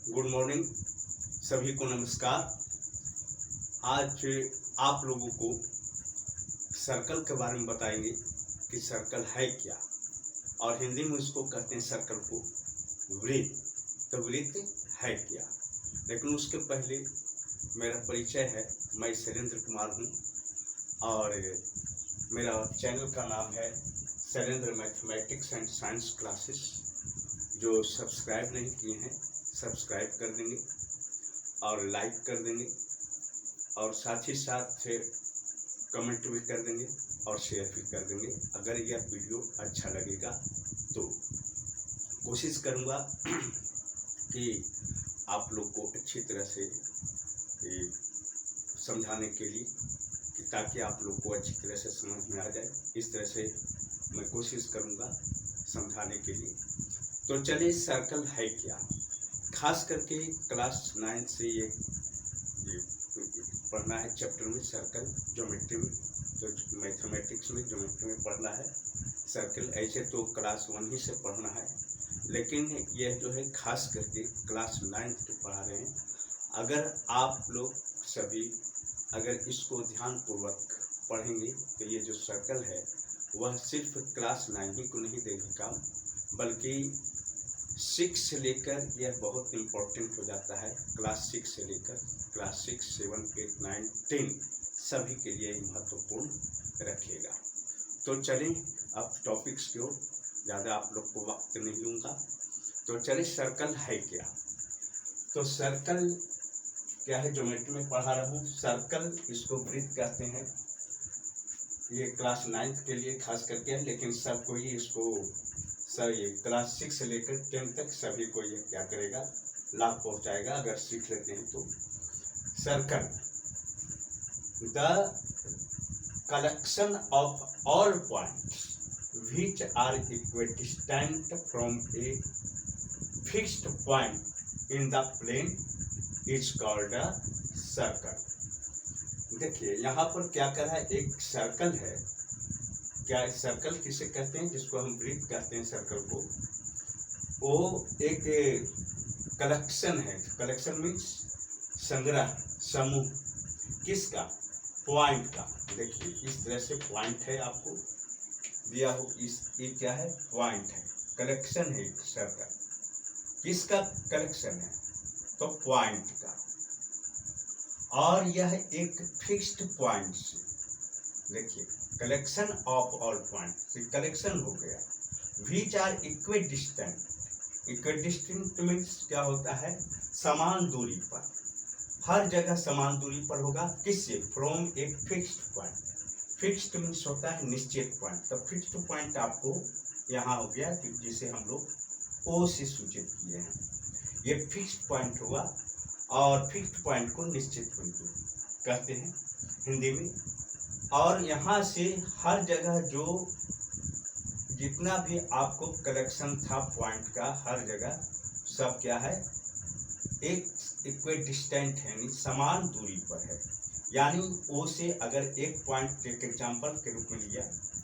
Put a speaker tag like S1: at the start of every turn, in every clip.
S1: Good morning, सभी को नमस्कार। आज आप लोगों को सर्कल के बारे में बताएंगे कि सर्कल है क्या, और हिंदी में उसको कहते हैं सर्कल को वृत्त। तो वृत्त है क्या, लेकिन उसके पहले मेरा परिचय है। मैं शैलेंद्र कुमार हूँ और मेरा चैनल का नाम है Shailendra mathematics and science classes. जो सब्सक्राइब नहीं किए हैं सब्सक्राइब कर देंगे और लाइक कर देंगे और साथ ही साथ कमेंट भी कर देंगे और शेयर भी कर देंगे। अगर यह वीडियो अच्छा लगेगा तो कोशिश करूँगा कि आप लोग को अच्छी तरह से समझाने के लिए, कि ताकि आप लोग को अच्छी तरह से समझ में आ जाए। इस तरह से मैं कोशिश करूँगा समझाने के लिए। तो चलिए, सर्कल है क्या। खास करके क्लास 9 से ये पढ़ना है चैप्टर में सर्कल, ज्योमेट्री में, तो मैथमेटिक्स में ज्योमेट्री में पढ़ना है सर्कल। ऐसे तो क्लास 1 ही से पढ़ना है, लेकिन यह जो है खास करके क्लास 9 से पढ़ा रहे हैं। अगर आप लोग सभी अगर इसको ध्यानपूर्वक पढ़ेंगे तो ये जो सर्कल है वह सिर्फ क्लास 9 ही को नहीं देगा, बल्कि 6 से लेकर यह बहुत इम्पोर्टेंट हो जाता है। क्लास 6 से लेकर क्लास 6, 7, 8, 9, 10 सभी के लिए महत्वपूर्ण रखेगा। तो चलें अब टॉपिक्स की ओर, ज़्यादा आप लोग को वक्त नहीं लूँगा। तो चलिए, सर्कल है क्या। तो सर्कल क्या है, ज्योमेट्री में पढ़ा रहा हूँ। सर्कल इसको वृत्त कहते हैं। ये क्लास 9 के लिए खास करके है, लेकिन सब कोई इसको ये क्लास 6 से लेकर 10 तक सभी को ये क्या करेगा, लाभ पहुंचाएगा अगर सीख लेते हैं तो। Circle the collection of all points which are equidistant from a fixed point in the plane is called a circle. देखिए यहाँ पर क्या कर रहा है, एक सर्कल है। क्या सर्कल किसे कहते हैं, जिसको हम वृत्त कहते हैं सर्कल को, वो एक कलेक्शन है। कलेक्शन मीन्स संग्रह, समूह। किसका, पॉइंट का। देखिए इस तरह से पॉइंट है, आपको दिया हो, इस ये क्या है, पॉइंट है, कलेक्शन है एक सर्कल। किसका कलेक्शन है, तो पॉइंट का। और यह एक फिक्स्ड पॉइंट से, देखिए collection of all point, collection हो गया। Which are equidistant. Equidistant means क्या होता है, समान दूरी पर, हर जगह समान दूरी पर होगा। किससे, from a fixed point. Fixed means होता है निश्चित पॉइंट। तो फिक्स्ड पॉइंट आपको यहाँ हो गया, जिसे हम लोग ओ से सूचित किए हैं। ये फिक्स्ड पॉइंट हुआ, और फिक्स्ड पॉइंट को निश्चित बिंदु कहते हैं हिंदी में। और यहाँ से हर जगह जो जितना भी आपको कलेक्शन था पॉइंट का, हर जगह सब क्या है, एक इक्विडिस्टेंट है, यानी समान दूरी पर है। यानी ओ से अगर एक पॉइंट एक एग्जाम्पल के रूप में लिया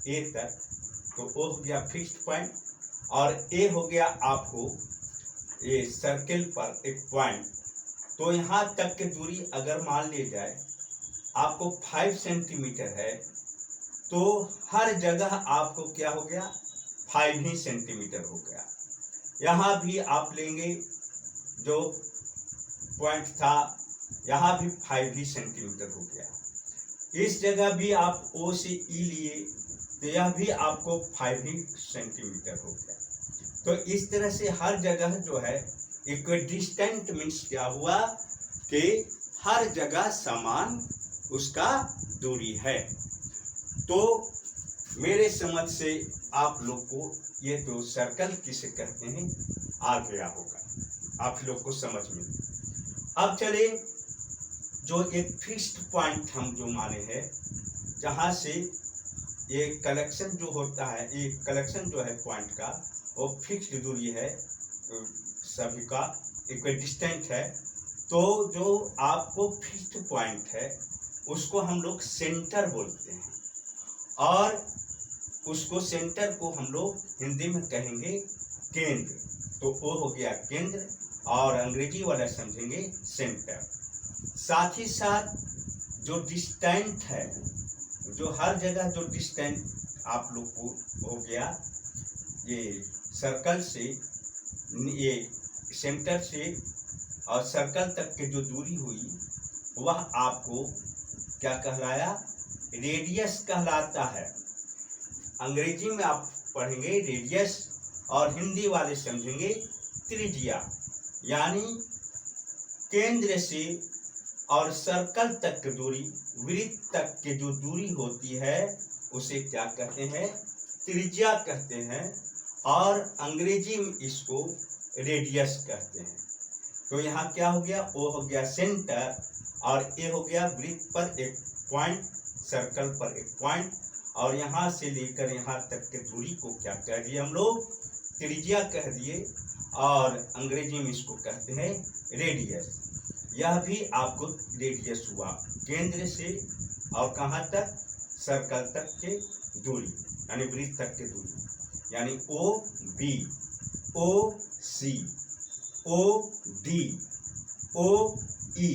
S1: ए तक, तो ओ हो गया फिक्स्ड पॉइंट, और ए हो गया आपको ये सर्किल पर एक पॉइंट। तो यहाँ तक की दूरी अगर मान ली जाए आपको 5 सेंटीमीटर है, तो हर जगह आपको क्या हो गया, 5 ही सेंटीमीटर हो गया। यहाँ भी आप लेंगे जो पॉइंट था, यहाँ भी 5 ही सेंटीमीटर हो गया। इस जगह भी आप ओ से ई लिए, तो यह भी आपको 5 ही सेंटीमीटर हो गया। तो इस तरह से हर जगह जो है इक्विडिस्टेंट मीन्स क्या हुआ, कि हर जगह समान उसका दूरी है। तो मेरे समझ से आप लोग को ये तो सर्कल किसे कहते हैं आ गया होगा आप लोग को समझ में। अब चले, जो एक फिक्स्ड पॉइंट हम जो माने हैं, जहाँ से ये कलेक्शन जो होता है, ये कलेक्शन जो है पॉइंट का, वो फिक्स्ड दूरी है, सभी का इक्विडिस्टेंट है। तो जो आपको फिक्स्ड पॉइंट है उसको हम लोग सेंटर बोलते हैं, और उसको सेंटर को हम लोग हिंदी में कहेंगे केंद्र। तो वो हो गया केंद्र, और अंग्रेजी वाला समझेंगे सेंटर। साथ ही साथ जो डिस्टेंट है, जो हर जगह जो डिस्टेंट आप लोग को हो गया, ये सर्कल से, ये सेंटर से और सर्कल तक की जो दूरी हुई वह आपको क्या कहलाया, रेडियस कहलाता है। अंग्रेजी में आप पढ़ेंगे रेडियस और हिंदी वाले समझेंगे त्रिज्या। यानी केंद्र से और सर्कल तक की दूरी, वृत्त तक की जो दूरी होती है उसे क्या कहते हैं, त्रिज्या कहते हैं, और अंग्रेजी में इसको रेडियस कहते हैं। तो यहाँ क्या हो गया, ओ हो गया सेंटर और ए हो गया वृत्त पर एक पॉइंट, सर्कल पर एक पॉइंट, और यहाँ से लेकर यहाँ तक के दूरी को क्या कह दिए हम लोग, त्रिज्या कह दिए, और अंग्रेजी में इसको कहते हैं रेडियस। यह भी आपको रेडियस हुआ केंद्र से और कहाँ तक, सर्कल तक के दूरी, यानी वृत्त तक की दूरी, यानी ओ बी, ओ सी, ओ डी, ओ ई,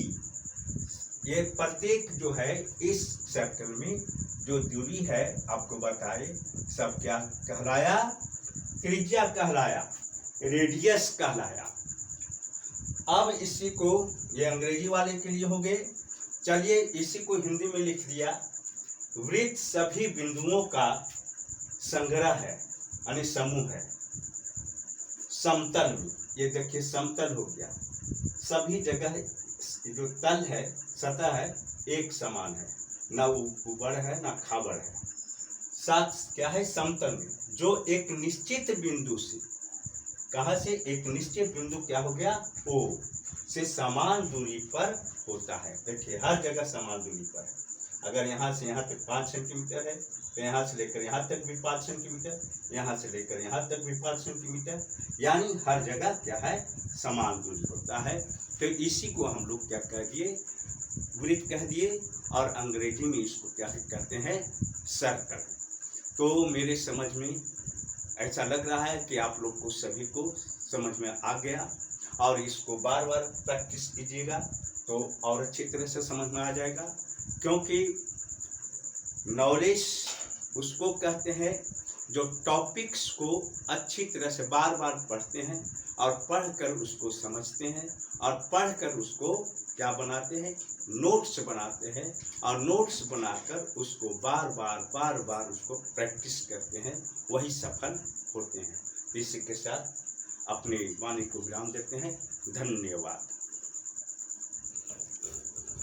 S1: ये प्रत्येक जो है इस सर्कल में जो दूरी है आपको बताए, सब क्या कहलाया, त्रिज्या कहलाया, रेडियस कहलाया। अब इसी को, ये अंग्रेजी वाले के लिए हो गए। चलिए इसी को हिंदी में लिख दिया, वृत्त सभी बिंदुओं का संग्रह है, यानी समूह है। समतल में, ये देखिए समतल हो गया, सभी जगह जो तल है, सतह है, एक समान है, ना ऊपर है ना खाबड़ है। साथ क्या है, समतल में, जो एक निश्चित बिंदु से, कहाँ से, एक निश्चित बिंदु क्या हो गया, ओ से समान दूरी पर होता है। देखिए हर जगह समान दूरी पर है। अगर यहाँ से यहाँ तक 5 सेंटीमीटर है तो यहाँ से लेकर यहाँ तक भी 5 सेंटीमीटर, यहाँ से लेकर यहाँ तक भी 5 सेंटीमीटर, यानी हर जगह क्या है, समान दूरी होता है। तो इसी को हम लोग क्या कह दिए, वृत्त कह दिए, और अंग्रेजी में इसको क्या कहते हैं, सर्कल। तो मेरे समझ में ऐसा लग रहा है कि आप लोग को सभी को समझ में आ गया, और इसको बार बार प्रैक्टिस कीजिएगा तो और अच्छी तरह से समझ में आ जाएगा। क्योंकि नॉलेज उसको कहते हैं जो टॉपिक्स को अच्छी तरह से बार बार पढ़ते हैं और पढ़कर उसको समझते हैं, और पढ़कर उसको क्या बनाते हैं, नोट्स बनाते हैं, और नोट्स बनाकर उसको बार बार उसको प्रैक्टिस करते हैं, वही सफल होते हैं। इसी के साथ अपनी वाणी को विराम देते हैं। धन्यवाद।